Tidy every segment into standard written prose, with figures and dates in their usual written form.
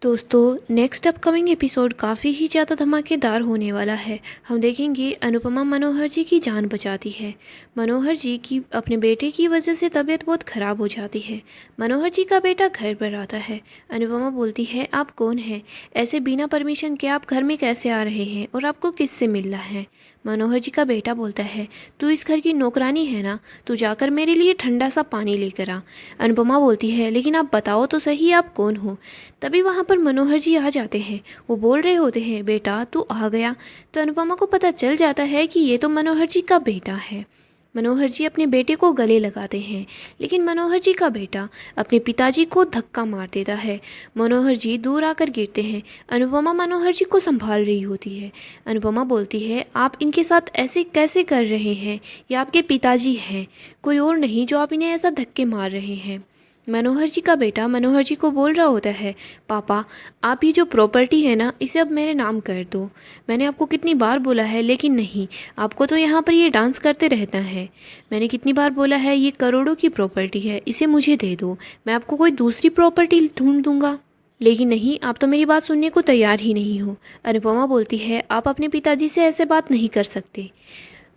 दोस्तों next upcoming episode काफ़ी ही ज़्यादा धमाकेदार होने वाला है। हम देखेंगे अनुपमा मनोहर जी की जान बचाती है। मनोहर जी की अपने बेटे की वजह से तबीयत बहुत ख़राब हो जाती है। मनोहर जी का बेटा घर पर आता है। अनुपमा बोलती है, आप कौन हैं? ऐसे बिना परमिशन के आप घर में कैसे आ रहे हैं और आपको किससे मिलना है? मनोहर जी का बेटा बोलता है, तू इस घर की नौकरानी है ना, तू जाकर मेरे लिए ठंडा सा पानी लेकर आ। अनुपमा बोलती है, लेकिन आप बताओ तो सही आप कौन हो? तभी वहाँ पर मनोहर जी आ जाते हैं। वो बोल रहे होते हैं, बेटा तू आ गया। तो अनुपमा को पता चल जाता है कि ये तो मनोहर जी का बेटा है। मनोहर जी अपने बेटे को गले लगाते हैं, लेकिन मनोहर जी का बेटा अपने पिताजी को धक्का मार देता है। मनोहर जी दूर आकर गिरते हैं। अनुपमा मनोहर जी को संभाल रही होती है। अनुपमा बोलती है, आप इनके साथ ऐसे कैसे कर रहे हैं? ये आपके पिताजी हैं, कोई और नहीं जो आप इन्हें ऐसा धक्के मार रहे हैं। मनोहर जी का बेटा मनोहर जी को बोल रहा होता है, पापा आप ये जो प्रॉपर्टी है ना, इसे अब मेरे नाम कर दो। मैंने आपको कितनी बार बोला है, लेकिन नहीं, आपको तो यहाँ पर ये डांस करते रहना है। मैंने कितनी बार बोला है, ये करोड़ों की प्रॉपर्टी है, इसे मुझे दे दो, मैं आपको कोई दूसरी प्रॉपर्टी ढूंढ दूंगा। लेकिन नहीं, आप तो मेरी बात सुनने को तैयार ही नहीं हो। अनुपमा बोलती है, आप अपने पिताजी से ऐसे बात नहीं कर सकते।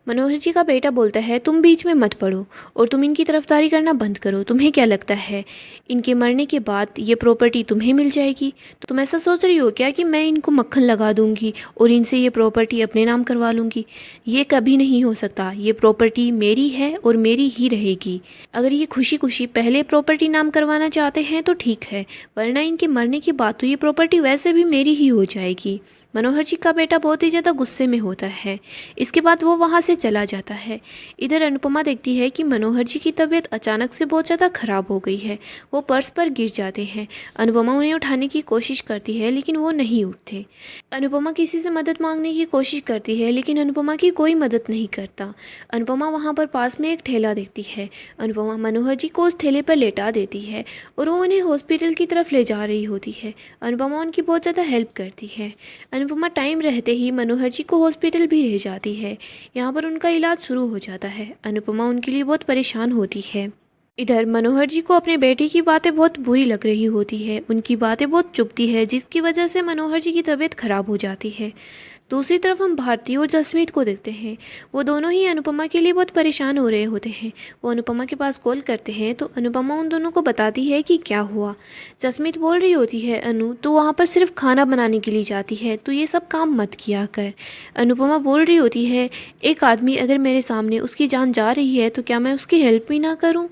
मनोहर जी का बेटा बोलता है, तुम बीच में मत पड़ो और तुम इनकी तरफदारी करना बंद करो। तुम्हें क्या लगता है इनके मरने के बाद ये प्रॉपर्टी तुम्हें मिल जाएगी? तो तुम ऐसा सोच रही हो क्या कि मैं इनको मक्खन लगा दूंगी और इनसे ये प्रॉपर्टी अपने नाम करवा लूँगी? ये कभी नहीं हो सकता। ये प्रॉपर्टी मेरी है और मेरी ही रहेगी। अगर ये खुशी खुशी पहले प्रॉपर्टी नाम करवाना चाहते हैं तो ठीक है, वरना इनके मरने के बाद तो ये प्रॉपर्टी वैसे भी मेरी ही हो जाएगी। मनोहर जी का बेटा बहुत ही ज़्यादा गुस्से में होता है। इसके बाद वो वहाँ से चला जाता है। इधर अनुपमा देखती है कि मनोहर जी की तबीयत अचानक से बहुत ज़्यादा ख़राब हो गई है। वो पर्स पर गिर जाते हैं। अनुपमा उन्हें उठाने की कोशिश करती है, लेकिन वो नहीं उठते। अनुपमा किसी से मदद मांगने की कोशिश करती है, लेकिन अनुपमा की कोई मदद नहीं करता। अनुपमा वहाँ पर पास में एक ठेला देखती है। अनुपमा मनोहर जी को उस ठेले पर लेटा देती है और वो उन्हें हॉस्पिटल की तरफ ले जा रही होती है। अनुपमा उनकी बहुत ज़्यादा हेल्प करती है। अनुपमा टाइम रहते ही मनोहर जी को हॉस्पिटल भी ले जाती है। यहाँ पर उनका इलाज शुरू हो जाता है। अनुपमा उनके लिए बहुत परेशान होती है। इधर मनोहर जी को अपने बेटे की बातें बहुत बुरी लग रही होती है। उनकी बातें बहुत चुभती है, जिसकी वजह से मनोहर जी की तबीयत खराब हो जाती है। दूसरी तरफ हम भारती और जसमीत को देखते हैं। वो दोनों ही अनुपमा के लिए बहुत परेशान हो रहे होते हैं। वो अनुपमा के पास कॉल करते हैं तो अनुपमा उन दोनों को बताती है कि क्या हुआ। जसमीत बोल रही होती है, अनु तो वहाँ पर सिर्फ खाना बनाने के लिए जाती है, तो ये सब काम मत किया कर। अनुपमा बोल रही होती है, एक आदमी अगर मेरे सामने उसकी जान जा रही है तो क्या मैं उसकी हेल्प भी ना करूँ?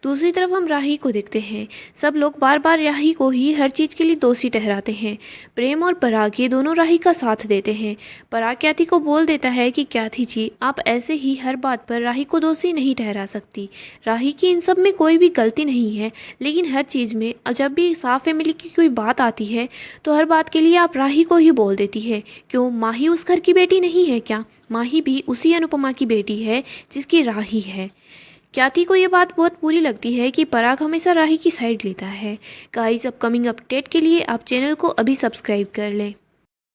दूसरी तरफ हम राही को देखते हैं। सब लोग बार बार राही को ही हर चीज़ के लिए दोषी ठहराते हैं। प्रेम और पराग ये दोनों राही का साथ देते हैं। पराग क्याथी को बोल देता है कि क्याथी जी, आप ऐसे ही हर बात पर राही को दोषी नहीं ठहरा सकती। राही की इन सब में कोई भी गलती नहीं है, लेकिन हर चीज़ में जब भी साफ फैमिली की कोई बात आती है तो हर बात के लिए आप राही को ही बोल देती है। क्यों, माही उस घर की बेटी नहीं है क्या? माही भी उसी अनुपमा की बेटी है जिसकी राही है। क्याथी को ये बात बहुत बुरी लगती है कि पराग हमेशा राही की साइड लेता है। गाइस अपकमिंग अपडेट के लिए आप चैनल को अभी सब्सक्राइब कर लें।